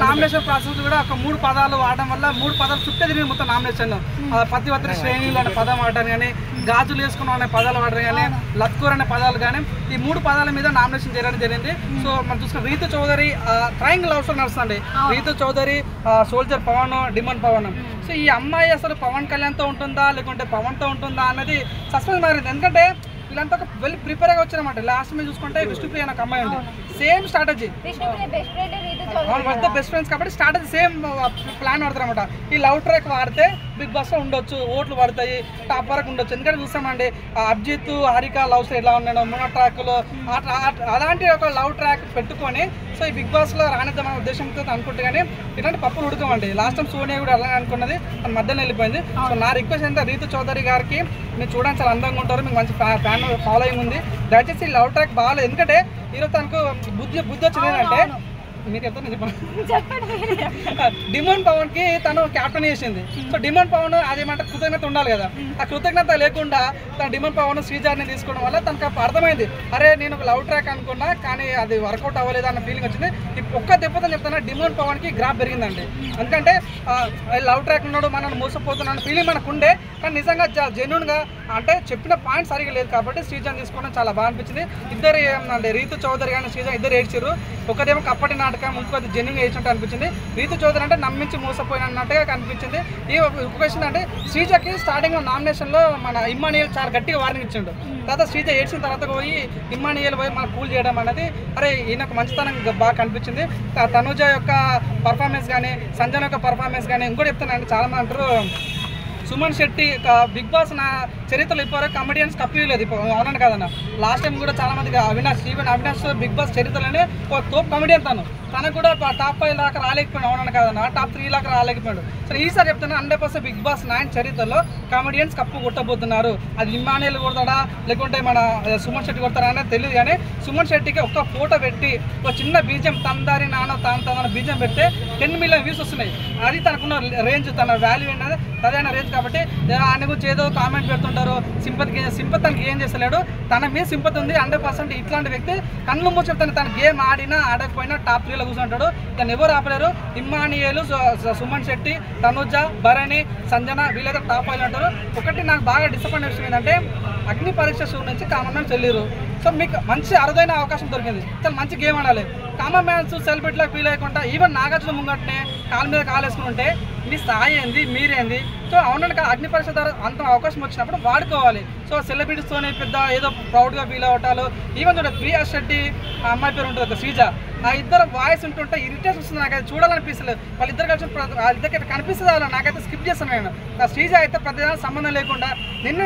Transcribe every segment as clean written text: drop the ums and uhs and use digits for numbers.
Nomination process కూడా ఒక 3 పదాలు వాడడం వల్ల 3 పదాలు చుట్టే తిరిగి మొత్తం నామినేషన్ పతివత్రి శ్రేణులు అనే పదం వాడడం కానీ గాజులు వేసుకున్నాం అనే పదాలు వాడడం కానీ లత్కూర్ అనే పదాలు కానీ ఈ 3 పదాల మీద నామినేషన్ చేయడం జరిగింది. సో మనం చూసుకున్న Rithu Chowdary triangle love story నడుస్తుంది. Rithu Chowdary soldier Pawan demand Pawan. So ఈ అమ్మాయి అసలు పవన్ కళ్యాణ్తో ఉంటుందా లేకుంటే పవన్తో ఉంటుందా అన్నది సస్పెన్స్ మారింది. ఎందుకంటే వీళ్ళంతా ఒక వెల్ ప్రిపేర్గా వచ్చారన్నమాట. లాస్ట్ మీద చూసుకుంటే విష్ణుప్రియ అనే అమ్మాయి ఉంది, సేమ్ స్ట్రాటజీ, బెస్ట్ ఫ్రెండ్స్ కాబట్టి స్ట్రాటజీ సేమ్ ప్లాన్ వాడతారు అనమాట. ఈ లవ్ ట్రాక్ వాడితే బిగ్ బాస్లో ఉండొచ్చు, ఓట్లు పడతాయి, టాప్ వరకు ఉండొచ్చు. ఎందుకంటే చూస్తామండి అభిజిత్ హారిక లవ్ స్టోరీ ఎలా ఉన్నాడో మొన్న ట్రాక్లో అలాంటి ఒక లవ్ ట్రాక్ పెట్టుకొని సో ఈ బిగ్ బాస్లో రానిద్దామనే ఉద్దేశంతో అనుకుంటే కానీ ఇలాంటి పప్పులు ఉడకమండి. లాస్ట్ టైం సోనియా కూడా అలానే అనుకున్నది, తన మధ్యలో వెళ్ళిపోయింది. సో నా రిక్వెస్ట్ ఏంటంటే రీతు చౌదరి గారికి మీరు చూడండి చాలా అందంగా ఉంటారు, మీకు మంచి ఫ్యాన్ ఫాలోయింగ్ ఉంది, దయచేసి లవ్ ట్రాక్ బాగాలేదు. ఎందుకంటే ఈరోజు తనకు బుద్ధి వచ్చింది ఏంటంటే మీరు డిమాండ్ పవన్ కి తను క్యాప్టెన్ చేసింది. సో డిమాండ్ పవన్ అదేమంటే కృతజ్ఞత ఉండాలి కదా, ఆ కృతజ్ఞత లేకుండా తన డిమాండ్ పవన్ శ్రీజాని తీసుకోవడం వల్ల తనకు అర్థమైంది, అరే నేను ఒక లవ్ ట్రాక్ అనుకున్నా కానీ అది వర్కౌట్ అవ్వలేదు అన్న ఫీలింగ్ వచ్చింది. ఒక్క దెబ్బతో చెప్తాను డిమాండ్ పవన్ కి గ్రాఫ్ పెరిగిందండి. ఎందుకంటే లవ్ ట్రాక్ ఉన్నాడు మనం మోసపోతున్నా ఫీలింగ్ మనకు ఉండే, కానీ నిజంగా జెన్యున్ గా అంటే చెప్పిన పాయింట్ సరిగా లేదు కాబట్టి శ్రీజాని తీసుకోవడం చాలా బాగా అనిపించింది. ఇద్దరు ఏమంటే రీతు చౌదరి కానీ శ్రీజాన్ ఇద్దరు ఏడ్చారు. ఒకదేమో కప్పటి నాటకం, ఇంకోది జెన్యున్ చేసినట్టు అనిపించింది. రీతు చౌదరి అంటే నమ్మించి మోసపోయినట్టుగా కనిపించింది. ఈ క్వశ్చన్ అంటే శ్రీజకి స్టార్టింగ్ లో నామినేషన్ లో మన ఇమ్మానియల్ చాలా గట్టిగా వార్నింగ్ ఇచ్చిండు. తర్వాత శ్రీజ ఏడ్చిన తర్వాత పోయి ఇమ్మానియల్ పోయి మన కూల్ చేయడం అనేది అరే ఈయనకు మంచితనం బాగా కనిపించింది. తనుజ యొక్క పర్ఫార్మెన్స్ కానీ సంజన యొక్క పర్ఫార్మెన్స్ కానీ ఇంకోటి చెప్తానండి, చాలా మంది అంటారు సుమన్ శెట్టి బిగ్ బాస్ నా చరిత్రలో ఇప్పటివరకు కమెడియన్స్ కప్పిలేదు. ఇప్పుడు అవునండి కదన్న, లాస్ట్ టైం కూడా చాలా మందికి అవినాష్ బిగ్ బాస్ చరిత్రలోనే ఒక తోపు కమెడియన్ తనకు కూడా టాప్ 5 దాకా రాలేకపోయాడు. అవునండి కదన్న, టాప్ 3 దాకా రాలేకపోయాడు. సో ఈసారి చెప్తాను 100% బిగ్ బాస్ 9 చరిత్రలో కమెడియన్స్ కప్పు కొట్టబోతున్నారు. అది ఇమ్మానియల్ కొడతాడా లేకుంటే మన సుమన్ శెట్టి కొడతాడా అనేది తెలియదు, కానీ సుమన్ శెట్టికి ఒక్క ఫోటో పెట్టి ఒక చిన్న బీజం తందారి నాన్న తన బీజం పెడితే 10 మిలియన్ వ్యూస్ వస్తున్నాయి. అది తనకున్న రేంజ్, తన వాల్యూ అనేది అదైన రేంజ్ కాబట్టి ఆయన గురించి ఏదో కామెంట్ పెడుతుంటారు. సింపతి తనకి ఏం చేస్తలేడు, తన మీద సింపతి ఉంది 100%. ఇట్లాంటి వ్యక్తి కళ్ళు మూసి తన గేమ్ ఆడినా ఆడకపోయినా టాప్ 3లో కూర్చుంటాడు. తను ఎవరు ఆపలేరు. ఇమ్మానియేలు, సుమన్ శెట్టి, తనుజ, భరణి, సంజన వీళ్ళైతే టాప్ 5లో ఉంటారు. ఒకటి నాకు బాగా డిసప్పాయింట్ విషయం ఏంటంటే అగ్ని పరీక్ష షో నుంచి కామన్ మ్యాన్స్ వెళ్ళారు. సో మీకు మంచి అరుదైన అవకాశం దొరికింది, చాలా మంచి గేమ్ ఆడాలి. కామన్ మ్యాన్స్ సెలబ్రిటీలకు ఫీల్ అయ్యకుండా ఈవెన్ నాగార్జున ముంగట్నే కాలు మీద కాలు వేసుకుంటే మీ స్థాయి ఏంది మీరేంది. సో అవునండి అగ్ని పరీక్ష ద్వారా అంత అవకాశం వచ్చినప్పుడు వాడుకోవాలి. సో సెలబ్రిటీస్తోనే పెద్ద ఏదో ప్రౌడ్గా ఫీల్ అవ్వటాలు. ఈవెన్ చూడండి ప్రియా శెట్టి అమ్మాయి పేరు ఉంటుంది శ్రీజ, ఆ ఇద్దరు వాయిస్ ఉంటుంటే ఇరిటేషన్ వస్తుంది, నాకైతే చూడాలనిపిస్తలేదు. వాళ్ళిద్దరు కలిసి వాళ్ళిద్దరికి కనిపిస్తుంది, అలా నాకైతే స్కిప్ చేస్తాను నేను. శ్రీజ అయితే ప్రతిదాని సంబంధం లేకుండా నిన్న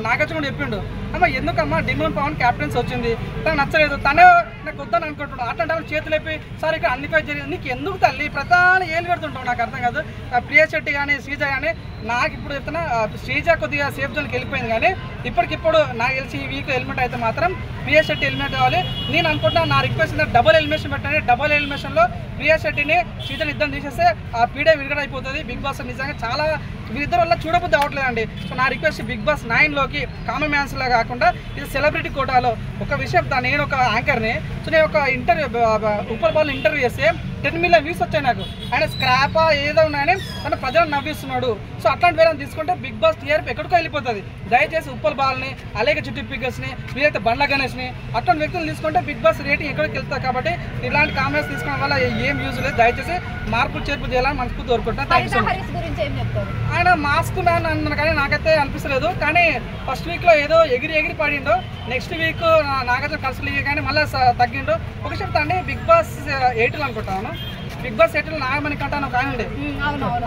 నాగార్జున కూడా చెప్పిండు, అమ్మ ఎందుకమ్మా డిమాండ్ పవన్ క్యాప్టెన్స్ వచ్చింది తనకు నచ్చలేదు, తనే నాకు వద్దని అనుకుంటున్నాడు. అట్లాంటి చేతులు అయిపోయి సార్ ఇక్కడ అన్ని ఫైట్ జరిగింది, నీకు ఎందుకు తల్లి ప్రధాని ఏళ్ళు పెడుతుంటావు నాకు అర్థం కాదు. ప్రియా శెట్టి కానీ శ్రీజ కానీ నాకు ఇప్పుడు చెప్తున్నా శ్రీజ కొద్దిగా సేఫ్ జోన్కి వెళ్ళిపోయింది, కానీ ఇప్పటికిప్పుడు నాకు తెలిసి ఈ వీక్ ఎలిమినేట్ అయితే మాత్రం ప్రియా శెట్టి ఎలిమినేట్ కావాలి. నేను అనుకుంటున్నా నా రిక్వెస్ట్ ఏంటంటే డబుల్ ఎలిమినేషన్ పెట్టండి. డబుల్ ఎలిమినేషన్లో ప్రియా శెట్టిని శ్రీజని ఇద్దరు తీసేస్తే ఆ పీడే విరగడైపోతుంది. బిగ్ బాస్ నిజంగా చాలా వీరిద్దరు వల్ల చూడబుద్ధి అవ్వట్లేదండి. సో నా రిక్వెస్ట్ బిగ్ బాస్ 9లోకి కామన్ మ్యాన్స్లో కాకుండా ఇది సెలబ్రిటీ కోటాలో ఒక విషయం. నేను ఒక యాంకర్ని, సో నేను ఒక ఇంటర్వ్యూ ఉప్పల్ బాల్ ఇంటర్వ్యూ చేస్తే 10 మిలియన్ వ్యూస్ వచ్చాయి నాకు. ఆయన స్క్రాపా ఏదో ఉన్నాయని తన ప్రజలను నవ్విస్తున్నాడు. సో అట్లాంటి వేరే తీసుకుంటే బిగ్ బాస్ టీఆర్పీ ఎక్కడికో వెళ్ళిపోతుంది. దయచేసి ఉప్పల్ బాల్ని అలాగే చుట్టూ పిగ్గర్స్ని వీలైతే బండ్ల గణేష్ని అట్లాంటి వ్యక్తులు తీసుకుంటే బిగ్ బాస్ రేటింగ్ ఎక్కడికి వెళ్తారు. కాబట్టి ఇలాంటి కామెంట్స్ తీసుకోవడం వల్ల ఏం యూజ్ లేదు. దయచేసి మార్పులు చేర్పు చేయాలని మనకు కోరుకుంటాను. ఆయన మాస్క్ మ్యాన్ అన్నాను కానీ నాకైతే అనిపిస్తలేదు. కానీ ఫస్ట్ వీక్లో ఏదో ఎగిరి పడిండు, నెక్స్ట్ వీక్ నాకైతే కలిసి కానీ మళ్ళీ తగ్గిండు. ఒక చెప్తాండి బిగ్ బాస్ 8లో అనుకుంటాను, బిగ్ బాస్ 8లో నాగమణి కంటాను ఒక ఆయన ఉండే,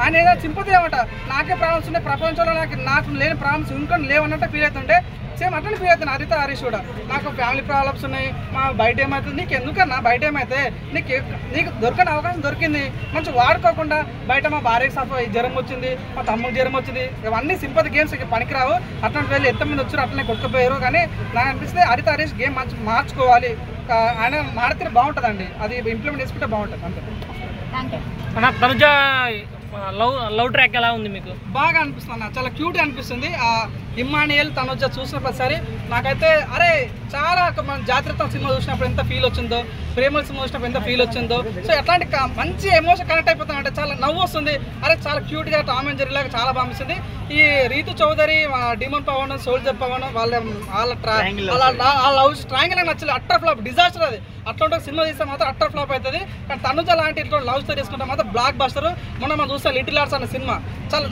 ఆయన ఏదో సింపతి ఏమంట నాకే ప్రాబ్లమ్స్ ఉన్నాయి ప్రపంచంలో నాకు లేని ప్రాబ్లమ్స్ ఇంకొని లేవన్నట్టు ఫీల్ అవుతుంటే సేమ్ అట్లనే ఫీల్ అవుతుంది హరిత హరీష్ కూడా. నాకు ఫ్యామిలీ ప్రాబ్లమ్స్ ఉన్నాయి, మా బయట ఏమవుతుంది, నీకు ఎందుకన్నా బయట ఏమైతే నీకు దొరకని అవకాశం దొరికింది మంచి వాడుకోకుండా బయట మా భార్యకి జ్వరం వచ్చింది, మా తమ్ముడికి జ్వరం వచ్చింది, ఇవన్నీ సింపతి గేమ్స్ పనికిరావు. అట్లాంటి వెళ్ళి ఎంతమంది వచ్చారు అట్లనే కొట్టుకుపోయారు. కానీ నాకు అనిపిస్తే హరిత హరీష్ గేమ్ మార్చుకోవాలి, ఆయన మాడితే బాగుంటుందండి, అది ఇంప్లిమెంట్ చేసుకుంటే బాగుంటుంది అంతే. తనుజ లవ్ ట్రాక్ ఎలా ఉంది మీకు? బాగా అనిపిస్తుంది, చాలా క్యూట్గా అనిపిస్తుంది. ఇమ్మానియల్ తనుజ చూసిన ప్రతిసారి నాకైతే అరే చాలా మన జాతరత్వం సినిమా చూసినప్పుడు ఎంత ఫీల్ వచ్చిందో, ప్రేమల సినిమా చూసినప్పుడు ఎంత ఫీల్ వచ్చిందో, సో ఎట్లాంటి మంచి ఎమోషన్ కనెక్ట్ అయిపోతాం అంటే చాలా నవ్వు వస్తుంది. అరే చాలా క్యూట్గా టామ్ అండ్ జెర్రీ లాగా చాలా బాగా అనిపిస్తుంది. ఈ రీతు చౌదరి, డిమన్ పవన్, సోల్జర్ పవన్ వాళ్ళ లవ్ ట్రయాంగిల్ నాకు నచ్చలేదు. అట్టర్ ఫ్లాప్, డిజాస్టర్ అది. అట్లాంటి సినిమా తీస్తే మాత్రం అట్టర్ ఫ్లాప్ అవుతుంది. కానీ తనుజ లాంటి ఇట్లా లవ్ స్టోరీ తీసుకుంటే మాత్రం బ్లాక్ బస్టర్. మొన్న మనం చూస్తాం లిటిల్ ఆర్ట్స్ అనే సినిమా చాలా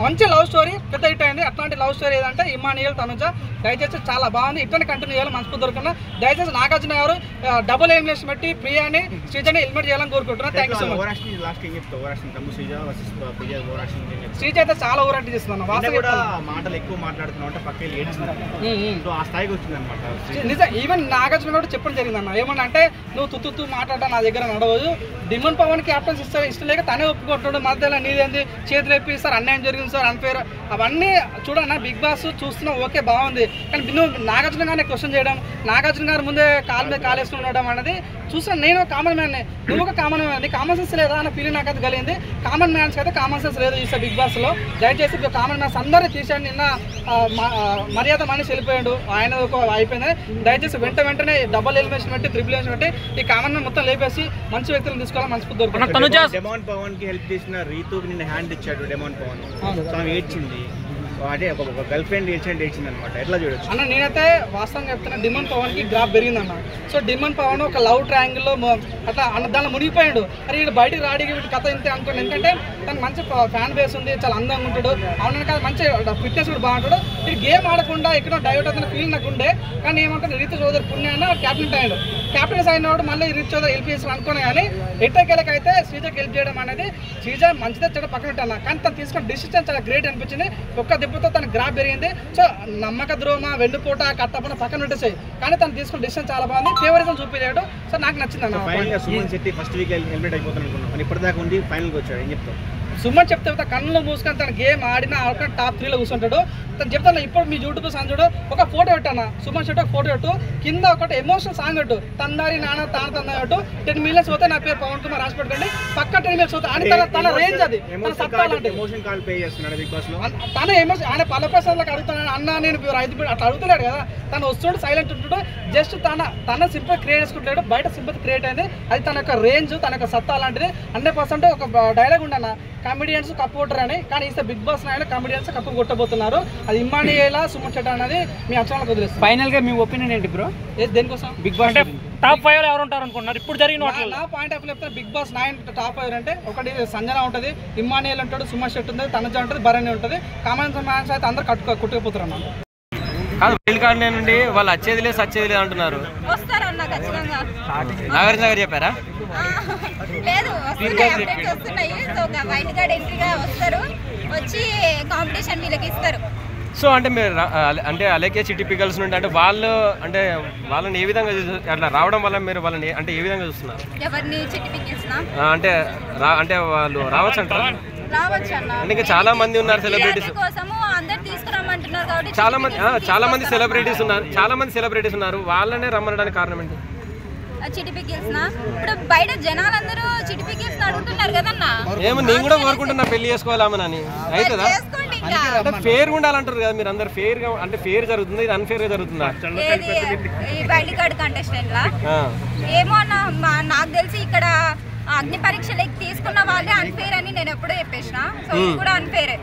మంచి లవ్ స్టోరీ, పెద్ద హిట్ అయింది. అట్లాంటి లవ్ స్టోరీ ఏదంటే ఇమ్మానియల్ తనుజ. దయచేసి చాలా బాగుంది, ఇట్లనే కంటిన్యూ చేయాలి మనస్ఫూర్తి దొరుకుతున్నా. దయచేసి నాగార్జున గారు డబుల్ ఎలిమినేషన్ పెట్టి ప్రియాని శ్రీజని ఎలిమినేట్ చేయాలని కోరుకుంటున్నాను. Thank you so much. Sreeja అయితే చాలా ఓవరాక్ట్ చేస్తున్నాను. నిజం, ఈవెన్ నాగార్జున కూడా చెప్పడం జరిగింది అన్న. ఏమన్నా అంటే నువ్వు తుత్తు మాట్లాడడం నా దగ్గర నడవదు. డిమన్ పవన్ క్యాప్టెన్స్ ఇష్టం లేక తనే ఒప్పుకుంటాడు. మధ్యలో నీదేంది చేతులు ఎప్పిస్తారు, అన్యాయం జరిగింది సార్, అన్ఫేర్ అవన్నీ చూడన్న. బిగ్ బాస్ చూస్తున్నాం, ఓకే బాగుంది. కానీ నువ్వు నాగార్జున గారిని క్వశ్చన్ చేయడం, నాగార్జున గారు ముందే కాలు మీద కాలేసుకుని ఉండడం అనేది చూసిన నేను కామన్ మ్యాన్, నువ్వు ఒక కామన్ మ్యాన్, కామన్ సెన్స్ లేదా అన్న ఫీలింగ్ నాకైతే కలిగింది. కామన్ మ్యాన్స్ అయితే కామన్ సెన్స్ లేదు చూస్తే బిగ్ బాస్లో. దయచేసి కామన్ మ్యాన్స్ అందరినీ తీసాడు. నిన్న మర్యాద మనిషి వెళ్ళిపోయాడు, ఆయన అయిపోయింది. దయచేసి వెంటనే డబుల్ ఎలిమినేషన్ పెట్టి, ట్రిపుల్ ఎలిమినేషన్ పెట్టి ఈ కామన్ మ్యాన్ మొత్తం లేపేసి మంచి వ్యక్తులను తీసుకోవాలి, మనస్ఫూర్తి దొరుకుతుంది. డెమాన్ పవన్ కి హెల్ప్ చేసిన రీతుకి నిన్న హ్యాండ్ ఇచ్చాడు డెమాన్ పవన్, ఏడ్చింది. అంటే ఒక గర్ల్ ఫ్రెండ్ ఏడ్చింది అనమాట. ఎట్లా చూడొచ్చు అన్న? నేనైతే వాస్తవంగా చెప్తున్నా, డిమన్ పవన్ కి గ్రాఫ్ పెరిగిందన్న. సో డిమన్ పవన్ ఒక లవ్ ట్రయాంగిల్లో అట్లా దానిలో మునిగిపోయాడు. అరే వీడు బయటికి రాడికి వీటి కథ ఇంతే అనుకోండి. ఎందుకంటే తనకు మంచి ఫ్యాన్ బేస్ ఉంది, చాలా అందంగా ఉంటాడు, అవును కాదు, మంచి ఫిట్నెస్ కూడా బాగుంటాడు. వీడు గేమ్ ఆడకుండా ఎక్కడో డైవర్ట్ అవుతున్న ఫీల్ నాకు ఉండే. కానీ ఏమంటే రీతు చౌదరి పుణ్యాన క్యాప్టెన్ అయ్యాడు. క్యాప్టెన్స్ అయినవాడు మళ్ళీ రీతు చౌదరి హెల్ప్ చేస్తాను అనుకున్నా. కానీ ఎట్టకేలకైతే శ్రీజకి హెల్ప్ చేయడం అనేది శ్రీజ మంచిదే చెడు పక్కన పెట్టాను. కానీ తను తీసుకున్న డిసిషన్ చాలా గ్రేట్ అనిపించింది. ఒక్క దెబ్బతో తన గ్రాఫ్ పెరిగింది. సో నమ్మక ద్రోమ, వెండుపూట, కట్టపన పక్కన పెట్టేసాయి. కానీ తను తీసుకున్న డిసిషన్ చాలా బాగుంది, ఫేవరిజం చూపించాడు. సో నాకు నచ్చింది అన్న. Suman Shetty first week helmet అయిపోతాను అనుకున్నాను, ఇప్పటిదాకా ఉండి ఫైనల్కి వచ్చాడు. ఏం చెప్తావు? సుమన్ చెప్తే కన్నులు మూసుకొని తన గేమ్ ఆడినా టాప్ 3లో కూర్చుంటాడు. తను చెప్తాను ఇప్పుడు మీ యూట్యూబ్ చూడు, ఒక ఫోటో పెట్టాను సుమన్ శెట్టి, ఒక ఫోటో పెట్టు, కింద ఒకటి ఎమోషనల్ సాంగ్ పెట్టు, తందారి నాన్న తాన తందా పెట్టు. 10 మిలియన్స్ పోతే నా పేరు పవన్ కుమార్ రాసి పెట్టుకోండి, పక్క 10 మిలియన్స్ పోతే అని తన రేంజ్ అది. తన సత్తా అలాంటి తన ఎమోషన్ ఆయన పల్లెప్రసాద్లకు అడుగుతాను అన్న, నేను 5 అట్లా అడుగుతున్నాడు కదా. తను వస్తుడు సైలెంట్ ఉంటుడు, జస్ట్ తన సింపతి క్రియేట్ చేసుకుంటాడు. బయట సింపతి క్రియేట్ అయింది, అది తన యొక్క రేంజ్, తన యొక్క సత్తా లాంటిది. 100% ఒక డైలాగ్ ఉండన్న, కామెడియన్స్ కప్పు కొట్టరు అని. కానీ ఈసారి బిగ్ బాస్ నాయన కామెడియన్స్ కప్పు కొట్టబోతున్నారు. అది ఇమ్మానియేలా సుమన్ శెట్టి అనేది మీ అంచనాలకు వదిలేస్తారు. ఫైనల్ గా మీ ఒపీనియన్ ఏంటి బ్రో? దేనికోసం బిగ్ బాస్ టాప్ 5 ఎవరు ఉంటారు అనుకుంటున్నారు ఇప్పుడు జరిగిన? నా పాయింట్ ఆఫ్ చెప్తే బిగ్ బాస్ 9 టాప్ 5 అంటే ఒకటి సంజన ఉంటుంది, ఇమ్మానియేల్ ఉంటాడు, సుమన్ శెట్టి ఉంటుంది, తనుజ ఉంటుంది, భరణి ఉంటుంది. కామన్ మ్యాన్స్ అయితే అందరు కొట్టుకుపోతారు అన్న. కాదు వైల్డ్ కార్డ్ నుండి వాళ్ళు వచ్చేది లేదు సచ్చేది లేదు అంటున్నారు. నాగార్జున గారు చెప్పారా? లేదు, వస్తున్నాయి. సో వైల్డ్ కార్డ్ ఎంట్రీగా వస్తారు, వచ్చి కాంపిటీషన్ వీళ్ళకి ఇస్తారు. సో అంటే మీరు అంటే అలాగే టిపికల్స్ నుండి అంటే వాళ్ళని ఏ విధంగా అట్లా రావడం వల్ల మీరు వాళ్ళని అంటే ఏ విధంగా చూస్తున్నారు? ఎవరిని చిటిపికిల్స్నా? అంటే వాళ్ళు రావచ్చు అంటారా? అంటే ఇంకా చాలా మంది ఉన్నారు సెలబ్రిటీస్, చాలా మంది సెలబ్రిటీస్ ఉన్నారు, వాళ్ళనే రమ్మనడానికి కారణం ఏంటి? చిటిపికిల్స్నా? ఇప్పుడు బయట జనాలందరూ చిటిపికిల్స్ అడుగుతున్నారు కదన్నా. ఏమో నేను కూడా కోరుకుంటున్నా పెళ్లి చేసుకోవాలని. అవుతుందా? అంటే ఫేర్ ఉండాలంటారు కదా మీరు అందరు. ఫేర్ గా అంటే ఫేర్ జరుగుతుంది, ఇది అన్ఫేర్ గా జరుగుతుందా? వైల్డ్ కార్డ్ కంటెస్టెంట్ లా ఏమో అన్న, నాకు తెలిసి ఇక్కడ అగ్ని పరీక్షలు తీసుకున్న వాళ్ళే అన్ఫేర్ అని నేను ఎప్పుడో చెప్పేసిన. సో ఇది కూడా అన్ఫేరే.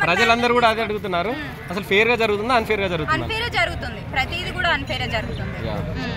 ప్రజలందరూ కూడా అదే అడుగుతున్నారు, అసలు ఫేర్ గా జరుగుతుందా అన్ఫేర్ గా జరుగుతుందా? అన్ఫేర్ జరుగుతుంది, ప్రతిదీ కూడా అన్ఫేర్ జరుగుతుంది.